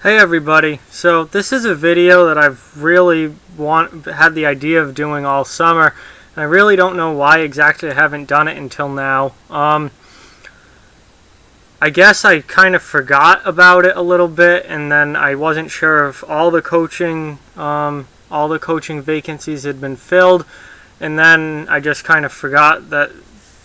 Hey everybody, so this is a video that I've really had the idea of doing all summer, and I really don't know why exactly I haven't done it until now. I guess I kind of forgot about it a little bit, and then I wasn't sure if all the coaching vacancies had been filled, and then I just kind of forgot that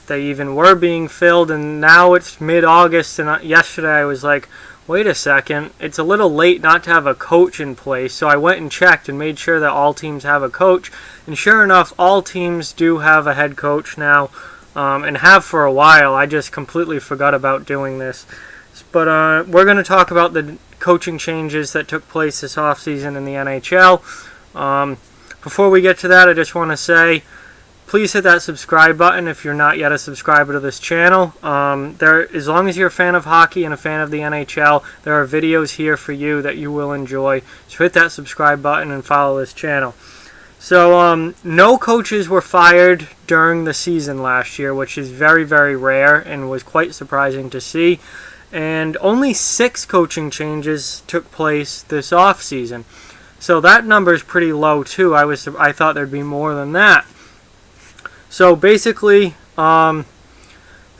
they even were being filled, and now it's mid-August, and yesterday I was like, wait a second, it's a little late not to have a coach in place. So I went and checked and made sure that all teams have a coach. And sure enough, all teams do have a head coach now, and have for a while. I just completely forgot about doing this. But we're going to talk about the coaching changes that took place this offseason in the NHL. Before we get to that, I just want to say, please hit that subscribe button if you're not yet a subscriber to this channel. As long as you're a fan of hockey and a fan of the NHL, there are videos here for you that you will enjoy. So hit that subscribe button and follow this channel. So no coaches were fired during the season last year, which is very, very rare and was quite surprising to see. And only 6 coaching changes took place this offseason. So that number is pretty low too. I thought there'd be more than that. So basically, the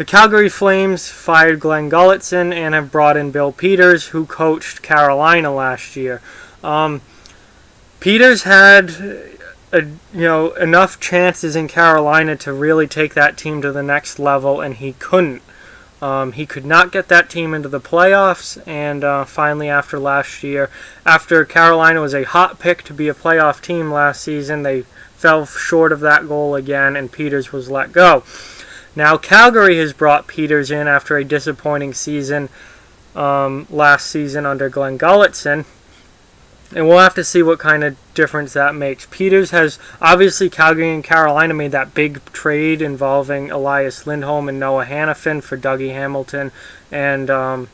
Calgary Flames fired Glenn Gulutzan and have brought in Bill Peters, who coached Carolina last year. Peters had enough chances in Carolina to really take that team to the next level, and he couldn't. He could not get that team into the playoffs, and finally after last year, after Carolina was a hot pick to be a playoff team last season, they fell short of that goal again, and Peters was let go. Now Calgary has brought Peters in after a disappointing season last season under Glenn Gulutzan, and we'll have to see what kind of difference that makes. Peters has, obviously Calgary and Carolina made that big trade involving Elias Lindholm and Noah Hannafin for Dougie Hamilton and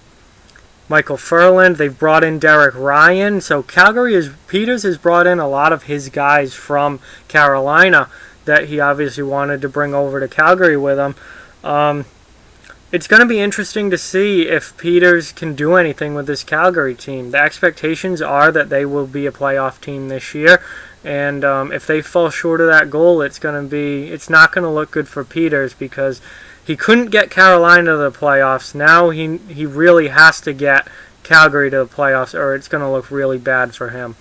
Michael Furland. They've brought in Derek Ryan. So Peters has brought in a lot of his guys from Carolina that he obviously wanted to bring over to Calgary with him. It's going to be interesting to see if Peters can do anything with this Calgary team. The expectations are that they will be a playoff team this year, and if they fall short of that goal, it's not going to look good for Peters, because he couldn't get Carolina to the playoffs. Now he really has to get Calgary to the playoffs, or it's going to look really bad for him.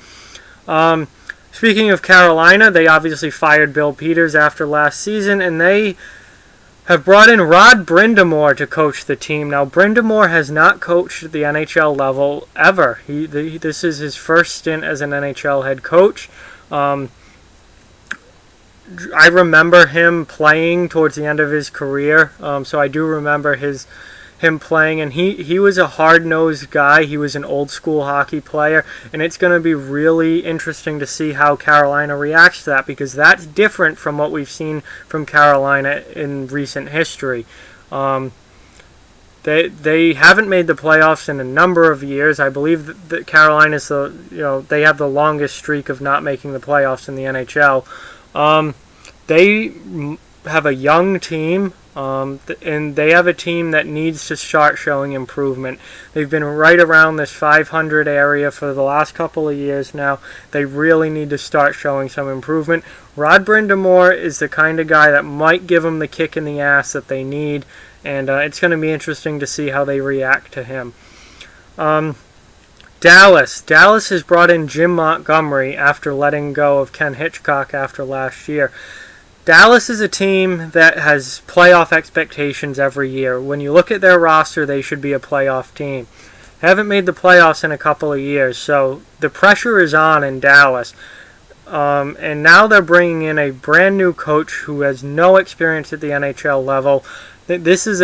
Speaking of Carolina, they obviously fired Bill Peters after last season, and they have brought in Rod Brind'Amour to coach the team. Now, Brind'Amour has not coached at the NHL level ever. This is his first stint as an NHL head coach. I remember him playing towards the end of his career, so I do remember him playing, and he was a hard-nosed guy. He was an old-school hockey player, and it's going to be really interesting to see how Carolina reacts to that, because that's different from what we've seen from Carolina in recent history. They haven't made the playoffs in a number of years. I believe that Carolina's they have the longest streak of not making the playoffs in the NHL. They have a young team, and they have a team that needs to start showing improvement. They've been right around this 500 area for the last couple of years now. They really need to start showing some improvement. Rod Brind'Amour is the kind of guy that might give them the kick in the ass that they need, and it's going to be interesting to see how they react to him. Dallas has brought in Jim Montgomery after letting go of Ken Hitchcock after last year. Dallas is a team that has playoff expectations every year. When you look at their roster, they should be a playoff team. They haven't made the playoffs in a couple of years, so the pressure is on in Dallas. And now they're bringing in a brand new coach who has no experience at the NHL level. This is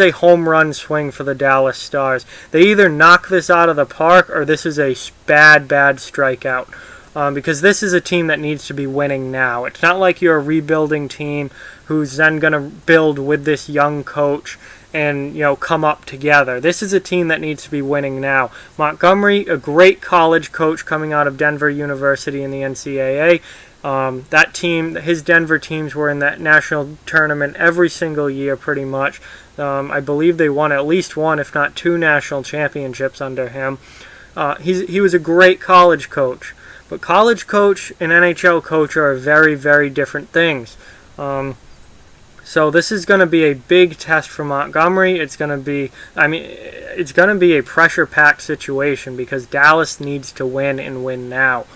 a home run swing for the Dallas Stars. They either knock this out of the park, or this is a bad strikeout. Because this is a team that needs to be winning now. It's not like you're a rebuilding team who's then going to build with this young coach and come up together. This is a team that needs to be winning now. Montgomery, a great college coach coming out of Denver University in the NCAA. That team, his Denver teams, were in that national tournament every single year pretty much. I believe they won at least one, if not two, national championships under him. He was a great college coach. But college coach and NHL coach are very, very different things. So this is going to be a big test for Montgomery. It's going to be a pressure-packed situation because Dallas needs to win and win now.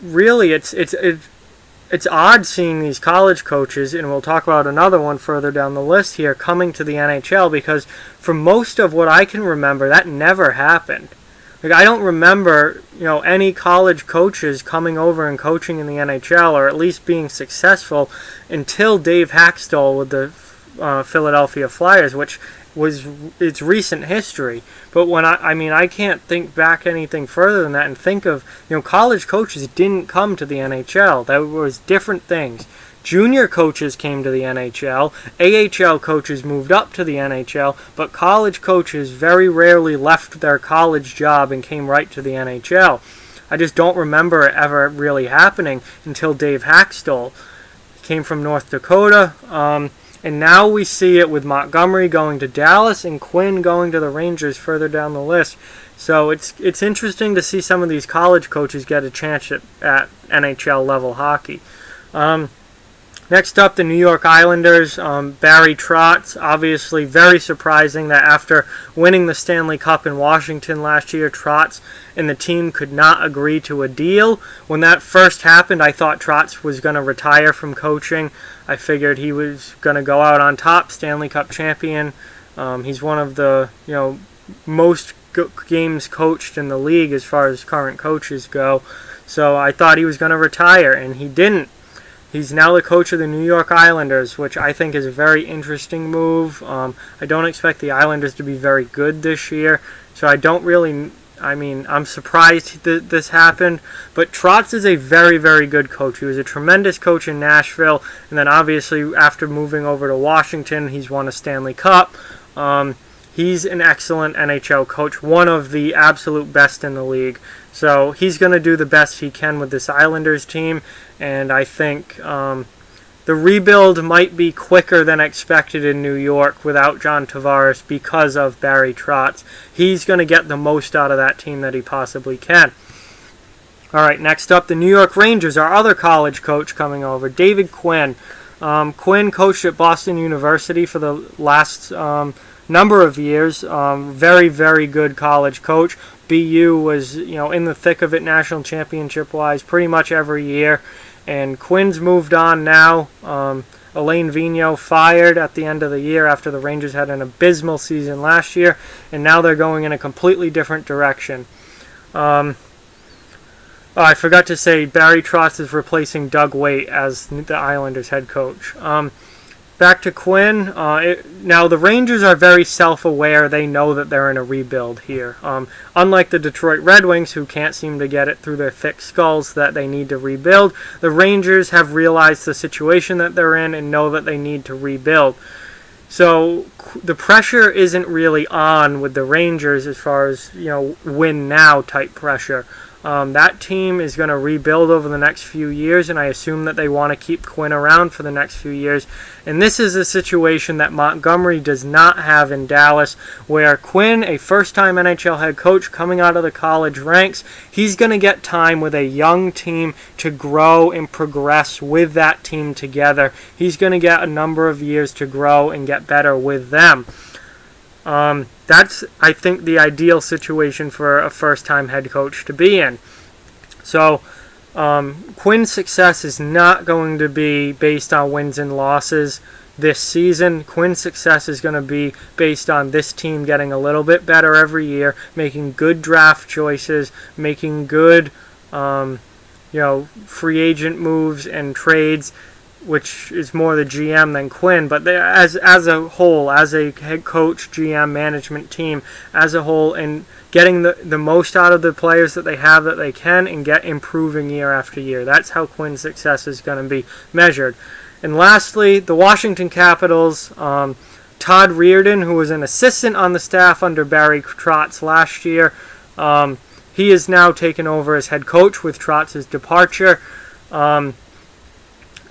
Really, it's odd seeing these college coaches, and we'll talk about another one further down the list here, coming to the NHL because for most of what I can remember, that never happened. Like, I don't remember, any college coaches coming over and coaching in the NHL, or at least being successful, until Dave Haxtell with the Philadelphia Flyers, which was its recent history. But when I can't think back anything further than that and think of, college coaches didn't come to the NHL. That was different things. Junior coaches came to the NHL, AHL coaches moved up to the NHL, but college coaches very rarely left their college job and came right to the NHL. I just don't remember it ever really happening until Dave Haxtell came from North Dakota, and now we see it with Montgomery going to Dallas and Quinn going to the Rangers further down the list. So it's interesting to see some of these college coaches get a chance at NHL level hockey. Next up, the New York Islanders, Barry Trotz. Obviously very surprising that after winning the Stanley Cup in Washington last year, Trotz and the team could not agree to a deal. When that first happened, I thought Trotz was going to retire from coaching. I figured he was going to go out on top, Stanley Cup champion. He's one of the most games coached in the league as far as current coaches go. So I thought he was going to retire, and he didn't. He's now the coach of the New York Islanders, which I think is a very interesting move. I don't expect the Islanders to be very good this year, so I'm surprised that this happened. But Trotz is a very, very good coach. He was a tremendous coach in Nashville, and then obviously after moving over to Washington, he's won a Stanley Cup. He's an excellent NHL coach, one of the absolute best in the league. So he's going to do the best he can with this Islanders team, and I think the rebuild might be quicker than expected in New York without John Tavares because of Barry Trotz. He's going to get the most out of that team that he possibly can. All right, next up, the New York Rangers, our other college coach coming over, David Quinn. Quinn coached at Boston University for the last number of years. Very, very good college coach. BU was, in the thick of it national championship-wise pretty much every year. And Quinn's moved on now. Alain Vigneault fired at the end of the year after the Rangers had an abysmal season last year. And now they're going in a completely different direction. I forgot to say Barry Trotz is replacing Doug Weight as the Islanders head coach. Back to Quinn. Now, the Rangers are very self-aware. They know that they're in a rebuild here. Unlike the Detroit Red Wings, who can't seem to get it through their thick skulls that they need to rebuild, the Rangers have realized the situation that they're in and know that they need to rebuild. So the pressure isn't really on with the Rangers as far as, win now type pressure. That team is going to rebuild over the next few years, and I assume that they want to keep Quinn around for the next few years. And this is a situation that Montgomery does not have in Dallas, where Quinn, a first-time NHL head coach coming out of the college ranks, he's going to get time with a young team to grow and progress with that team together. He's going to get a number of years to grow and get better with them. That's, I think, the ideal situation for a first-time head coach to be in. So, Quinn's success is not going to be based on wins and losses this season. Quinn's success is going to be based on this team getting a little bit better every year, making good draft choices, making good, free agent moves and trades, which is more the GM than Quinn, but as a whole, as a head coach, GM, management team, as a whole, and getting the most out of the players that they have that they can and get improving year after year. That's how Quinn's success is going to be measured. And lastly, the Washington Capitals, Todd Reardon, who was an assistant on the staff under Barry Trotz last year, he is now taken over as head coach with Trots' departure.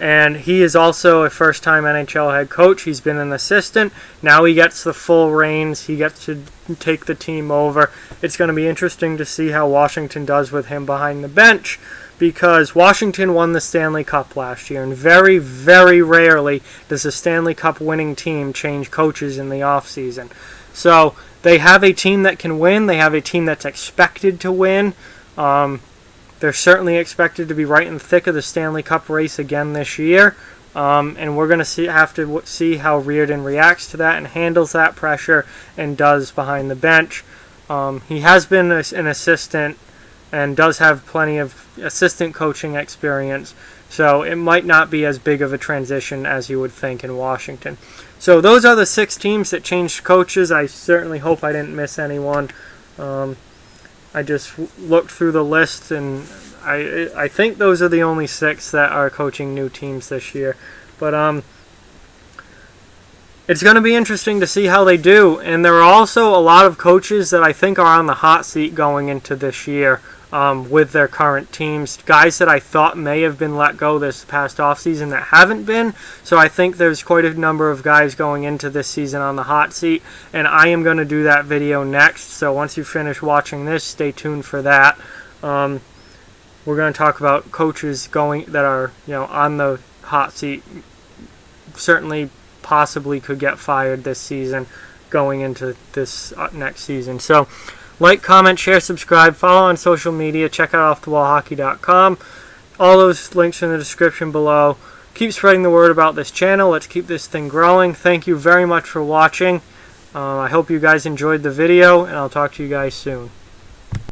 And he is also a first-time NHL head coach. He's been an assistant. Now he gets the full reins. He gets to take the team over. It's going to be interesting to see how Washington does with him behind the bench, because Washington won the Stanley Cup last year, and very, very rarely does a Stanley Cup winning team change coaches in the offseason. So they have a team that can win. They have a team that's expected to win. They're certainly expected to be right in the thick of the Stanley Cup race again this year. And we're going to have to see how Reardon reacts to that and handles that pressure and does behind the bench. He has been an assistant and does have plenty of assistant coaching experience, so it might not be as big of a transition as you would think in Washington. So those are the 6 teams that changed coaches. I certainly hope I didn't miss anyone. I just looked through the list, and I think those are the only 6 that are coaching new teams this year. But it's going to be interesting to see how they do. And there are also a lot of coaches that I think are on the hot seat going into this year with their current teams. Guys that I thought may have been let go this past offseason that haven't been. So I think there's quite a number of guys going into this season on the hot seat. And I am going to do that video next. So once you finish watching this, stay tuned for that. We're going to talk about coaches that are on the hot seat. Certainly, possibly could get fired this season going into this next season. So like, comment, share, subscribe, follow on social media, check out offthewallhockey.com. All those links in the description below. Keep spreading the word about this channel. Let's keep this thing growing. Thank you very much for watching. I hope you guys enjoyed the video, and I'll talk to you guys soon.